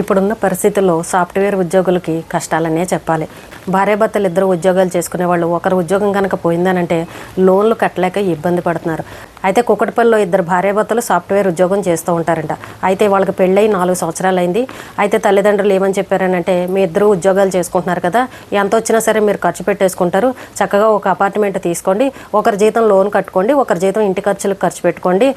ఇప్పుడున్న పరిస్థితుల్లో సాఫ్ట్వేర్ ఉద్యోగులకి కష్టాలనే చెప్పాలి. భార్యాభర్తలు ఇద్దరు ఉద్యోగాలు చేసుకునే వాళ్ళు ఒకరు ఉద్యోగం కనుక పోయిందనంటే లోన్లు కట్టలేక ఇబ్బంది పడుతున్నారు. అయితే కుకట్పల్లిలో ఇద్దరు భార్యాభర్తలు సాఫ్ట్వేర్ ఉద్యోగం చేస్తూ ఉంటారంట. అయితే వాళ్ళకి పెళ్ళై 4 సంవత్సరాలు అయింది. అయితే తల్లిదండ్రులు ఏమని చెప్పారనంటే, మీ ఇద్దరు ఉద్యోగాలు చేసుకుంటున్నారు కదా, ఎంత వచ్చినా సరే మీరు ఖర్చు పెట్టేసుకుంటారు, చక్కగా ఒక అపార్ట్మెంట్ తీసుకోండి, ఒకరి జీతం లోన్ కట్టుకోండి, ఒకరి జీతం ఇంటి ఖర్చులకు ఖర్చు పెట్టుకోండి,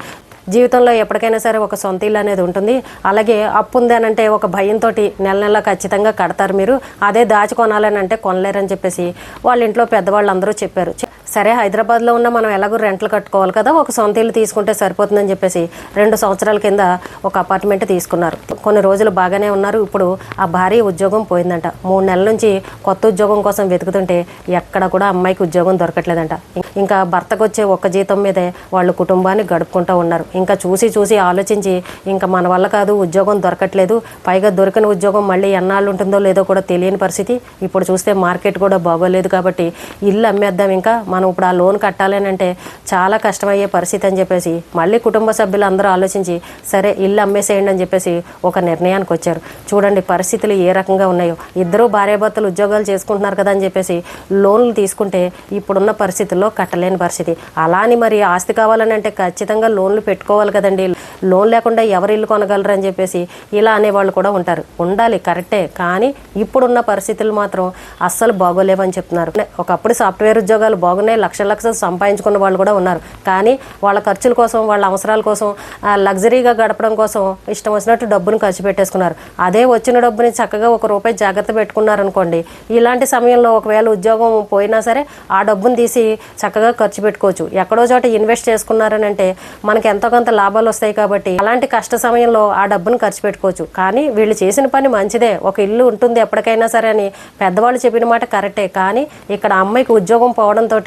జీవితంలో ఎప్పటికైనా సరే ఒక సొంత ఇల్లు అనేది ఉంటుంది. అలాగే అప్పు ఉంది అని అంటే ఒక భయంతో నెల నెల ఖచ్చితంగా కడతారు, మీరు అదే దాచి కొనాలని అంటే కొనలేరని చెప్పేసి వాళ్ళ ఇంట్లో పెద్దవాళ్ళు అందరూ చెప్పారు. సరే, హైదరాబాద్లో ఉన్న మనం ఎలాగో రెంట్లు కట్టుకోవాలి కదా, ఒక సొంత ఇల్లు తీసుకుంటే సరిపోతుందని చెప్పేసి 2 సంవత్సరాల కింద ఒక అపార్ట్మెంట్ తీసుకున్నారు. కొన్ని రోజులు బాగానే ఉన్నారు. ఇప్పుడు ఆ భార్య ఉద్యోగం పోయిందంట. 3 నెలల నుంచి కొత్త ఉద్యోగం కోసం వెతుకుతుంటే ఎక్కడ కూడా అమ్మాయికి ఉద్యోగం దొరకట్లేదంట. ఇంకా భర్తకు వచ్చే ఒక్క జీతం మీదే వాళ్ళు కుటుంబాన్ని గడుపుకుంటూ ఉన్నారు. ఇంకా చూసి ఆలోచించి ఇంకా మన వల్ల కాదు, ఉద్యోగం దొరకట్లేదు, పైగా దొరికిన ఉద్యోగం మళ్ళీ ఎన్నాళ్ళు ఉంటుందో లేదో కూడా తెలియని పరిస్థితి. ఇప్పుడు చూస్తే మార్కెట్ కూడా బాగోలేదు కాబట్టి ఇల్లు అమ్మేద్దాం, ఇంకా మనం ఇప్పుడు ఆ లోన్ కట్టాలని అంటే చాలా కష్టమయ్యే పరిస్థితి అని చెప్పేసి మళ్ళీ కుటుంబ సభ్యులు అందరూ ఆలోచించి సరే ఇల్లు అమ్మేసేయండి అని చెప్పేసి ఒక నిర్ణయానికి వచ్చారు. చూడండి పరిస్థితులు ఏ రకంగా ఉన్నాయో. ఇద్దరు భార్యాభర్తలు ఉద్యోగాలు చేసుకుంటున్నారు కదా అని చెప్పేసి లోన్లు తీసుకుంటే ఇప్పుడున్న పరిస్థితుల్లో కట్టలేని పరిస్థితి. అలా అని మరి ఆస్తి కావాలని అంటే ఖచ్చితంగా లోన్లు పెట్టుకోవాలి కదండి. లోన్ లేకుండా ఎవరు ఇల్లు కొనగలరు అని చెప్పేసి ఇలా అనేవాళ్ళు కూడా ఉంటారు. ఉండాలి, కరెక్టే, కానీ ఇప్పుడున్న పరిస్థితులు మాత్రం అస్సలు బాగోలేవని చెప్తున్నారు. ఒకప్పుడు సాఫ్ట్వేర్ ఉద్యోగాలు బాగున్నాయి, లక్షలు సంపాదించుకున్న వాళ్ళు కూడా ఉన్నారు. కానీ వాళ్ళ ఖర్చుల కోసం, వాళ్ళ అవసరాల కోసం, లగ్జరీగా గడపడం కోసం ఇష్టం వచ్చినట్టు డబ్బును ఖర్చు పెట్టేసుకున్నారు. అదే వచ్చిన డబ్బుని చక్కగా ₹1 జాగ్రత్త పెట్టుకున్నారనుకోండి, ఇలాంటి సమయంలో ఒకవేళ ఉద్యోగం పోయినా సరే ఆ డబ్బును తీసి చక్కగా ఖర్చు పెట్టుకోవచ్చు. ఎక్కడో చోట ఇన్వెస్ట్ చేసుకున్నారని అంటే మనకి ఎంతో కొంత లాభాలు వస్తాయి కాబట్టి అలాంటి కష్ట సమయంలో ఆ డబ్బును ఖర్చు పెట్టుకోవచ్చు. కానీ వీళ్ళు చేసిన పని మంచిదే, ఒక ఇల్లు ఉంటుంది ఎప్పటికైనా సరే అని పెద్దవాళ్ళు చెప్పిన మాట కరెక్టే. కానీ ఇక్కడ అమ్మాయికి ఉద్యోగం పోవడంతో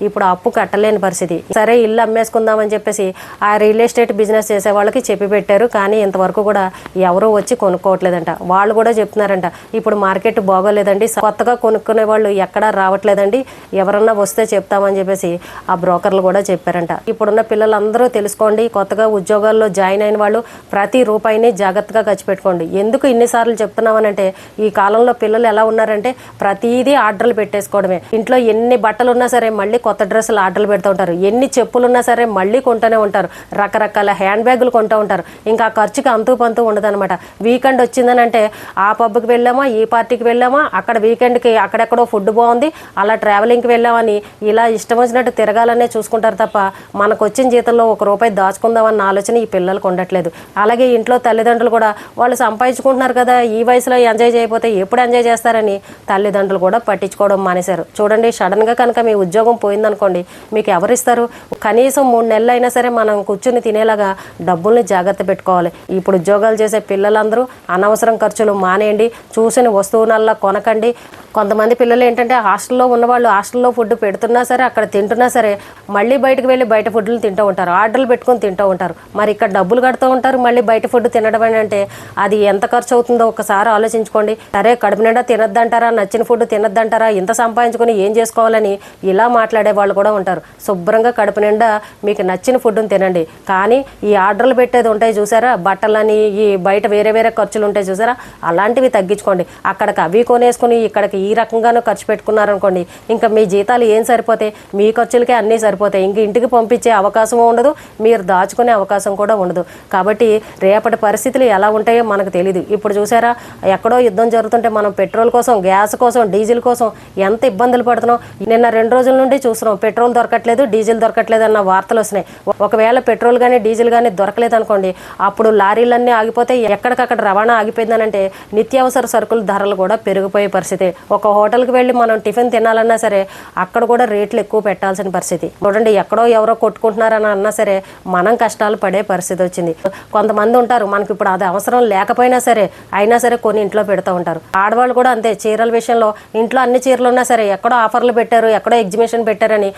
ఇప్పుడు అప్పు కట్టలేని పరిస్థితి. సరే ఇల్లు అమ్మేసుకుందామని చెప్పేసి ఆ రియల్ ఎస్టేట్ బిజినెస్ చేసే వాళ్ళకి చెప్పి పెట్టారు. కానీ ఇంతవరకు కూడా ఎవరూ వచ్చి కొనుక్కోవట్లేదంట. వాళ్ళు కూడా చెప్తున్నారంట, ఇప్పుడు మార్కెట్ బాగోలేదండి, కొత్తగా కొనుక్కునే వాళ్ళు ఎక్కడా రావట్లేదండి, ఎవరన్నా వస్తే చెప్తామని చెప్పేసి ఆ బ్రోకర్లు కూడా చెప్పారంట. ఇప్పుడున్న పిల్లలందరూ తెలుసుకోండి, కొత్తగా ఉద్యోగాల్లో జాయిన్ అయిన వాళ్ళు ప్రతి రూపాయిని జాగ్రత్తగా ఖర్చు పెట్టుకోండి. ఎందుకు ఇన్నిసార్లు చెప్తున్నామనంటే ఈ కాలంలో పిల్లలు ఎలా ఉన్నారంటే ప్రతిదీ ఆర్డర్లు పెట్టేసుకోవడమే. ఇంట్లో ఎన్ని బట్టలు ఉన్నా సరే మళ్ళీ కొత్త డ్రెస్సులు ఆర్డర్లు పెడుతూ ఉంటారు, ఎన్ని చెప్పులు ఉన్నా సరే మళ్ళీ కొంటూనే ఉంటారు, రకరకాల హ్యాండ్ బ్యాగులు కొంటూ ఉంటారు. ఇంకా ఖర్చుకి అంతూ పంతూ ఉండదనమాట. వీకెండ్ వచ్చిందని అంటే ఆ పబ్కి వెళ్ళామా, ఈ పార్టీకి వెళ్ళామా, అక్కడ వీకెండ్కి అక్కడెక్కడో ఫుడ్ బాగుంది, అలా ట్రావెలింగ్కి వెళ్ళామని ఇలా ఇష్టం వచ్చినట్టు తిరగాలనే చూసుకుంటారు తప్ప మనకు వచ్చిన జీతంలో ₹1 దాచుకుందామన్న ఆలోచన ఈ పిల్లలకు ఉండట్లేదు. అలాగే ఇంట్లో తల్లిదండ్రులు కూడా వాళ్ళు సంపాదించుకుంటున్నారు కదా, ఈ వయసులో ఎంజాయ్ చేయకపోతే ఎప్పుడు ఎంజాయ్ చేస్తారని తల్లిదండ్రులు కూడా పట్టించుకోవడం మానేశారు. చూడండి, సడన్గా కనుక మీ ఉద్యోగం పోయిందనుకోండి, మీకు ఎవరిస్తారు? కనీసం 3 నెలలు అయినా సరే మనం కూర్చుని తినేలాగా డబ్బుల్ని జాగ్రత్త పెట్టుకోవాలి. ఇప్పుడు ఉద్యోగాలు చేసే పిల్లలందరూ అనవసరం ఖర్చులు మానేయండి, చూసిన వస్తువునల్లా కొనకండి. కొంతమంది పిల్లలు ఏంటంటే హాస్టల్లో ఉన్నవాళ్ళు హాస్టల్లో ఫుడ్ పెడుతున్నా సరే, అక్కడ తింటున్నా సరే మళ్ళీ బయటకు వెళ్ళి బయట ఫుడ్లు తింటూ ఉంటారు, ఆర్డర్లు పెట్టుకొని తింటూ ఉంటారు. మరి ఇక్కడ డబ్బులు కడుతూ ఉంటారు, మళ్ళీ బయట ఫుడ్ తినడం అంటే అది ఎంత ఖర్చు అవుతుందో ఒకసారి ఆలోచించుకోండి. సరే, కడుపు నిండా తినొద్దంటారా, నచ్చిన ఫుడ్ తినొద్దంటారా, ఇంత సంపాదించుకొని ఏం చేసుకోవాలని ఇలా మాట్లాడే వాళ్ళు కూడా ఉంటారు. శుభ్రంగా కడుపు నిండా మీకు నచ్చిన ఫుడ్ని తినండి. కానీ ఈ ఆర్డర్లు పెట్టేది ఉంటాయి చూసారా, బట్టలని, ఈ బయట వేరే వేరే ఖర్చులు ఉంటాయి చూసారా, అలాంటివి తగ్గించుకోండి. అక్కడికి అవి కొనేసుకుని ఇక్కడికి ఈ రకంగానూ ఖర్చు పెట్టుకున్నారనుకోండి, ఇంకా మీ జీతాలు ఏం సరిపోతాయి, మీ ఖర్చులకే అన్నీ సరిపోతాయి. ఇంక ఇంటికి పంపించే అవకాశం ఉండదు, మీరు దాచుకునే అవకాశం కూడా ఉండదు. కాబట్టి రేపటి పరిస్థితులు ఎలా ఉంటాయో మనకు తెలియదు. ఇప్పుడు చూసారా, ఎక్కడో యుద్ధం జరుగుతుంటే మనం పెట్రోల్ కోసం, గ్యాస్ కోసం, డీజిల్ కోసం ఎంత ఇబ్బందులు పడుతున్నాం. నిన్న 2 రోజుల నుండి చూస్తున్నాం, పెట్రోల్ దొరకట్లేదు, డీజిల్ దొరకట్లేదు అన్న వార్తలు వస్తున్నాయి. ఒకవేళ పెట్రోల్ కానీ డీజిల్ కానీ దొరకలేదు అనుకోండి, అప్పుడు లారీలన్నీ ఆగిపోతే ఎక్కడికక్కడ రవాణా ఆగిపోయిందనంటే నిత్యావసర సరుకుల ధరలు కూడా పెరిగిపోయే పరిస్థితి. ఒక హోటల్కి వెళ్ళి మనం టిఫిన్ తినాలన్నా సరే అక్కడ కూడా రేట్లు ఎక్కువ పెట్టాల్సిన పరిస్థితి. చూడండి, ఎక్కడో ఎవరో కొట్టుకుంటున్నారని అన్నా సరే మనం కష్టాలు పడే పరిస్థితి వచ్చింది. కొంతమంది ఉంటారు మనకి ఇప్పుడు అది అవసరం లేకపోయినా సరే అయినా సరే కొన్ని ఇంట్లో పెడుతూ ఉంటారు. ఆడవాళ్ళు కూడా అంతే, చీరల విషయంలో ఇంట్లో అన్ని చీరలు ఉన్నా సరే ఎక్కడో ఆఫర్లు పెట్టారు, ఎక్కడో ఎగ్జిబిషన్ పెట్టారని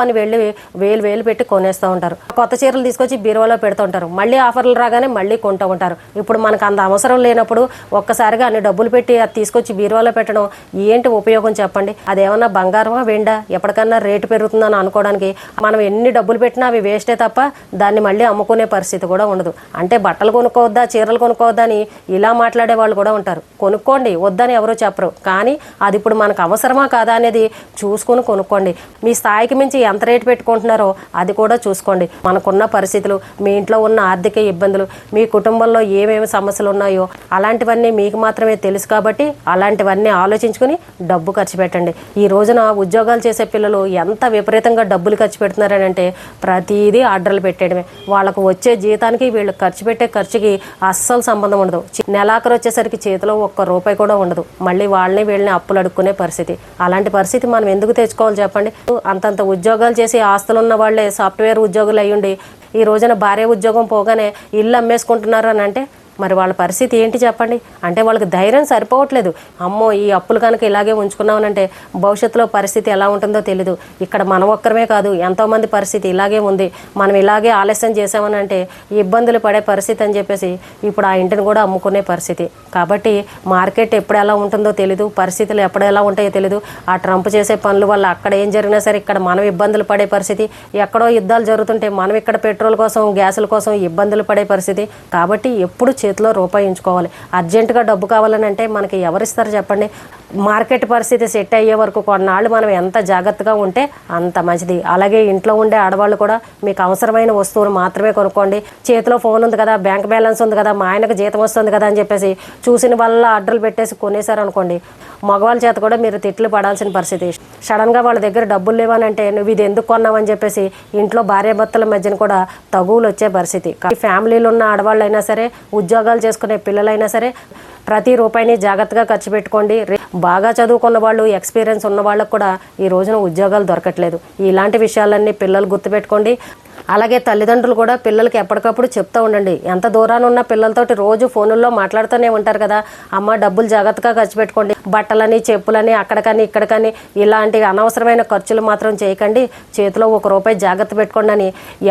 అని వెళ్ళి వేలు పెట్టి కొనేస్తూ ఉంటారు. కొత్త చీరలు తీసుకొచ్చి బీరువాలో పెడుతూ ఉంటారు, మళ్ళీ ఆఫర్లు రాగానే మళ్ళీ కొంటూ ఉంటారు. ఇప్పుడు మనకు అంత అవసరం లేనప్పుడు ఒక్కసారిగా అన్ని డబ్బులు పెట్టి అది తీసుకొచ్చి బీరువాలో పెట్టడం ఏంటి ఉపయోగం చెప్పండి? అదేమన్నా బంగారమా వెండా? ఎప్పటికన్నా రేటు పెరుగుతుందని అనుకోవడానికి మనం ఎన్ని డబ్బులు పెట్టినా అవి వేస్టే తప్ప దాన్ని మళ్ళీ అమ్ముకునే పరిస్థితి పరిస్థితి కూడా ఉండదు. అంటే బట్టలు కొనుక్కోవద్దా, చీరలు కొనుక్కోవద్దా అని ఇలా మాట్లాడే వాళ్ళు కూడా ఉంటారు. కొనుక్కోండి, వద్దని ఎవరూ చెప్పరు. కానీ అది ఇప్పుడు మనకు అవసరమా కాదా అనేది చూసుకుని కొనుక్కోండి. మీ స్థాయికి మించి ఎంత రేటు పెట్టుకుంటున్నారో అది కూడా చూసుకోండి. మనకున్న పరిస్థితులు, మీ ఇంట్లో ఉన్న ఆర్థిక ఇబ్బందులు, మీ కుటుంబంలో ఏమేమి సమస్యలు ఉన్నాయో అలాంటివన్నీ మీకు మాత్రమే తెలుసు కాబట్టి అలాంటివన్నీ ఆలోచించుకుని డబ్బు ఖర్చు పెట్టండి. ఈ రోజున ఉద్యోగాలు చేసే పిల్లలు ఎంత విపరీతంగా డబ్బులు ఖర్చు పెడుతున్నారని అంటే ప్రతిదీ ఆర్డర్లు పెట్టేయడమే. వాళ్ళకు వచ్చే జీతానికి వీళ్ళు ఖర్చు పెట్టే ఖర్చుకి అస్సలు సంబంధం ఉండదు. నెలాఖరు వచ్చేసరికి చేతిలో ఒక్క రూపాయి కూడా ఉండదు. మళ్ళీ వాళ్ళని వీళ్ళని అప్పులు అడుక్కునే పరిస్థితి. అలాంటి పరిస్థితి మనం ఎందుకు తెచ్చుకోవాలి చెప్పండి? అంతంత ఉద్యోగాలు చేసి ఆస్తులున్న వాళ్ళే సాఫ్ట్వేర్ ఉద్యోగులు అయ్యుండి ఈ రోజున భార్య ఉద్యోగం పోగానే ఇల్లు అమ్మేసుకుంటున్నారు అని అంటే మరి వాళ్ళ పరిస్థితి ఏంటి చెప్పండి? అంటే వాళ్ళకి ధైర్యం సరిపోవట్లేదు. అమ్మో, ఈ అప్పులు కనుక ఇలాగే ఉంచుకున్నామనంటే భవిష్యత్తులో పరిస్థితి ఎలా ఉంటుందో తెలీదు. ఇక్కడ మన ఒక్కరమే కాదు, ఎంతోమంది పరిస్థితి ఇలాగే ఉంది. మనం ఇలాగే ఆలస్యం చేసామనంటే ఇబ్బందులు పడే పరిస్థితి అని చెప్పేసి ఇప్పుడు ఆ ఇంటిని కూడా అమ్ముకునే పరిస్థితి. కాబట్టి మార్కెట్ ఎప్పుడు ఎలా ఉంటుందో తెలీదు, పరిస్థితులు ఎప్పుడు ఎలా ఉంటాయో తెలీదు. ఆ ట్రంప్ చేసే పనుల వల్ల అక్కడ ఏం జరిగినా సరే ఇక్కడ మనం ఇబ్బందులు పడే పరిస్థితి. ఎక్కడో యుద్ధాలు జరుగుతుంటే మనం ఇక్కడ పెట్రోల్ కోసం, గ్యాసుల కోసం ఇబ్బందులు పడే పరిస్థితి. కాబట్టి ఎప్పుడు చేతిలో రూపాయి ఉంచుకోవాలి. అర్జెంటుగా డబ్బు కావాలని అంటే మనకి ఎవరిస్తారు చెప్పండి? మార్కెట్ పరిస్థితి సెట్ అయ్యే వరకు కొన్నాళ్ళు మనం ఎంత జాగ్రత్తగా ఉంటే అంత మంచిది. అలాగే ఇంట్లో ఉండే ఆడవాళ్ళు కూడా మీకు అవసరమైన వస్తువులు మాత్రమే కొనుక్కోండి. చేతిలో ఫోన్ ఉంది కదా, బ్యాంక్ బ్యాలెన్స్ ఉంది కదా, మా ఆయనకు జీతం వస్తుంది కదా అని చెప్పేసి చూసిన వల్ల ఆర్డర్లు పెట్టేసి కొనేసారనుకోండి, మగవాళ్ళ చేత కూడా మీరు తిట్లు పడాల్సిన పరిస్థితి. సడన్గా వాళ్ళ దగ్గర డబ్బులు లేవనంటే నువ్వు ఇది ఎందుకు కొన్నావని చెప్పేసి ఇంట్లో భార్యాభర్తల మధ్యన కూడా తగువులు వచ్చే పరిస్థితి. ఫ్యామిలీలో ఉన్న ఆడవాళ్ళు అయినా సరే, ఉద్యోగాలు చేసుకునే పిల్లలైనా సరే ప్రతి రూపాయిని జాగ్రత్తగా ఖర్చు పెట్టుకోండి. బాగా చదువుకున్న వాళ్ళు, ఎక్స్పీరియన్స్ ఉన్న వాళ్ళకు కూడా ఈ రోజున ఉద్యోగాలు దొరకట్లేదు. ఇలాంటి విషయాలన్నీ పిల్లలు గుర్తుపెట్టుకోండి. అలాగే తల్లిదండ్రులు కూడా పిల్లలకి ఎప్పటికప్పుడు చెప్తూ ఉండండి. ఎంత దూరాన ఉన్న పిల్లలతోటి రోజు ఫోనుల్లో మాట్లాడుతూనే ఉంటారు కదా, అమ్మ డబ్బులు జాగ్రత్తగా ఖర్చు పెట్టుకోండి, బట్టలని, చెప్పులని, అక్కడికని ఇక్కడికని ఇలాంటి అనవసరమైన ఖర్చులు మాత్రం చేయకండి, చేతిలో ఒక రూపాయి జాగ్రత్త పెట్టుకోండి అని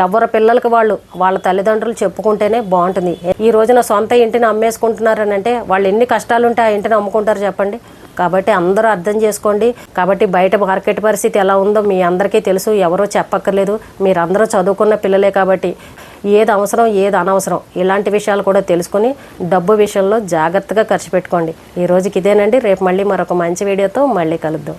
ఎవరి పిల్లలకి వాళ్ళ తల్లిదండ్రులు చెప్పుకుంటేనే బాగుంటుంది. ఈ రోజున సొంత ఇంటిని అమ్మేసుకుంటున్నారని అంటే వాళ్ళు ఎన్ని కష్టాలుంటే ఆ ఇంటిని అమ్ముకుంటారు చెప్పండి? కాబట్టి అందరూ అర్థం చేసుకోండి. కాబట్టి బయట మార్కెట్ పరిస్థితి ఎలా ఉందో మీ అందరికీ తెలుసు, ఎవరో చెప్పక్కర్లేదు. మీరందరూ చదువుకున్న పిల్లలే కాబట్టి ఏది అవసరం, ఏది అనవసరం ఇలాంటి విషయాలు కూడా తెలుసుకొని డబ్బు విషయంలో జాగ్రత్తగా ఖర్చు పెట్టుకోండి. ఈ రోజుకి ఇదేనండి. రేపు మళ్ళీ మరొక మంచి వీడియోతో మళ్ళీ కలుద్దాం.